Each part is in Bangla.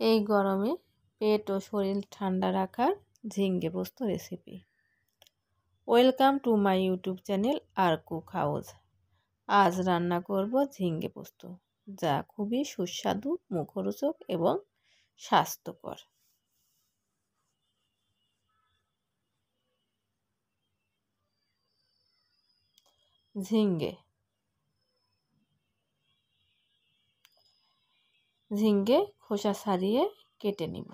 এই গরমে পেট ও শরীর ঠান্ডা রাখার ঝিঙ্গে পোস্ত recipe. Welcome to my YouTube channel আর কুক হাউস। আজ রান্না করব ঝিঙ্গে পোস্ত, যা খুবই সুস্বাদু, মুখরোচক এবং স্বাস্থ্যকর। ঝিঙ্গে খোসা ছাড়িয়ে কেটে নিব।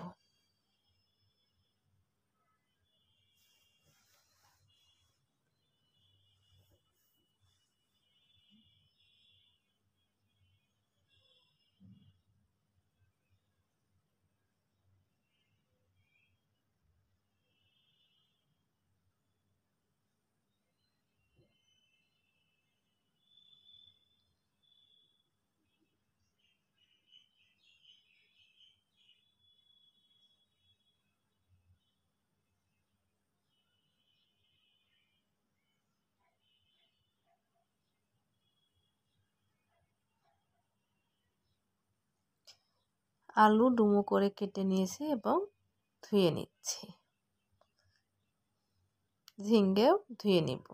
আলু ডুমো করে কেটে নিয়েছি এবং ধুয়ে নিচ্ছি। ঝিঙ্গেও ধুয়ে নিব।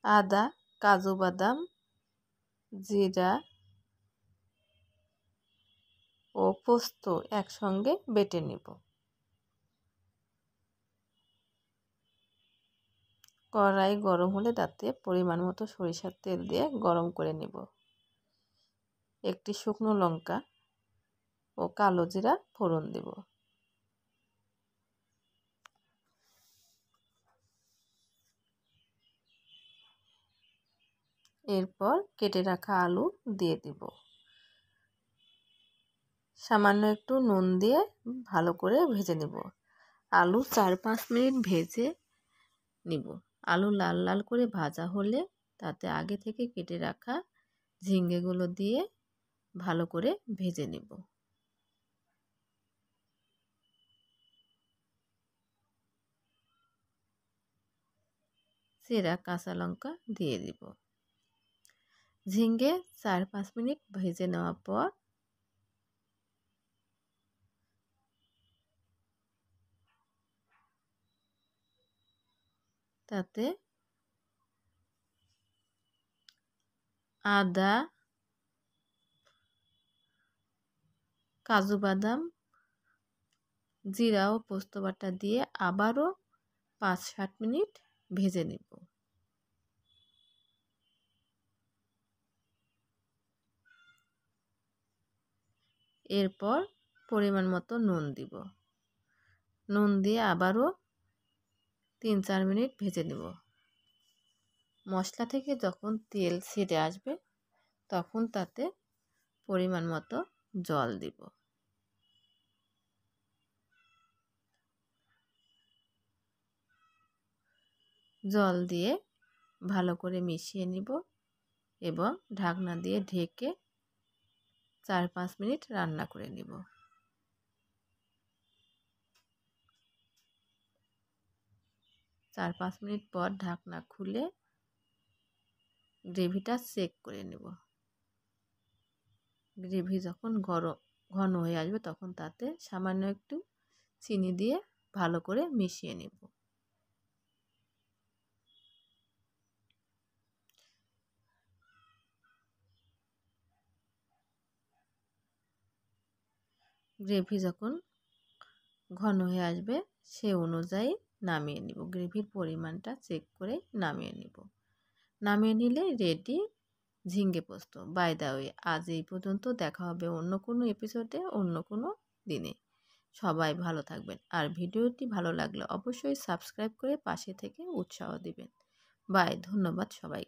আদা, কাজু বাদাম, জিরা ও পোস্ত একসঙ্গে বেটে নিব। কড়াই গরম হলে তাতে পরিমাণ মতো সরিষার তেল দিয়ে গরম করে নেব। একটি শুকনো লঙ্কা ও কালো জিরা ফোড়ন দেব। এরপর কেটে রাখা আলু দিয়ে দিব। সামান্য একটু নুন দিয়ে ভালো করে ভেজে নেব। আলু 4-5 মিনিট ভেজে নিব। আলু লাল লাল করে ভাজা হলে তাতে আগে থেকে কেটে রাখা ঝিঙ্গেগুলো দিয়ে ভালো করে ভেজে নেব। চেরা কাঁচা লঙ্কা দিয়ে দিব। ঝিঙ্গে 4-5 মিনিট ভেজে নেওয়ার পর তাতে আদা, কাজু বাদাম, জিরা ও পোস্ত বাটা দিয়ে আবারও 5-7 মিনিট ভেজে নেব। এরপর পরিমাণ মতো নুন দিব। নুন দিয়ে আবারও 3-4 মিনিট ভেজে নেব। মশলা থেকে যখন তেল ছেড়ে আসবে তখন তাতে পরিমাণ মতো জল দিব। জল দিয়ে ভালো করে মিশিয়ে নিব এবং ঢাকনা দিয়ে ঢেকে 4-5 মিনিট রান্না করে নিব। চার 5 মিনিট পর ঢাকনা খুলে গ্রেভিটা চেক করে নেব। গ্রেভি যখন ঘন হয়ে আসবে তখন তাতে সামান্য একটু চিনি দিয়ে ভালো করে মিশিয়ে নেব। গ্রেভি যখন ঘন হয়ে আসবে সে অনুযায়ী নামিয়ে নিব। গ্রেভির পরিমাণটা চেক করে নামিয়ে নিব। নামিয়ে নিলে রেডি ঝিঙ্গে পোস্ত। বাই দ্য ওয়ে, আজ এই পর্যন্ত। দেখা হবে অন্য কোনো এপিসোডে, অন্য কোনো দিনে। সবাই ভালো থাকবেন। আর ভিডিওটি ভালো লাগলে অবশ্যই সাবস্ক্রাইব করে পাশে থেকে উৎসাহ দিবেন। বাই, ধন্যবাদ সবাইকে।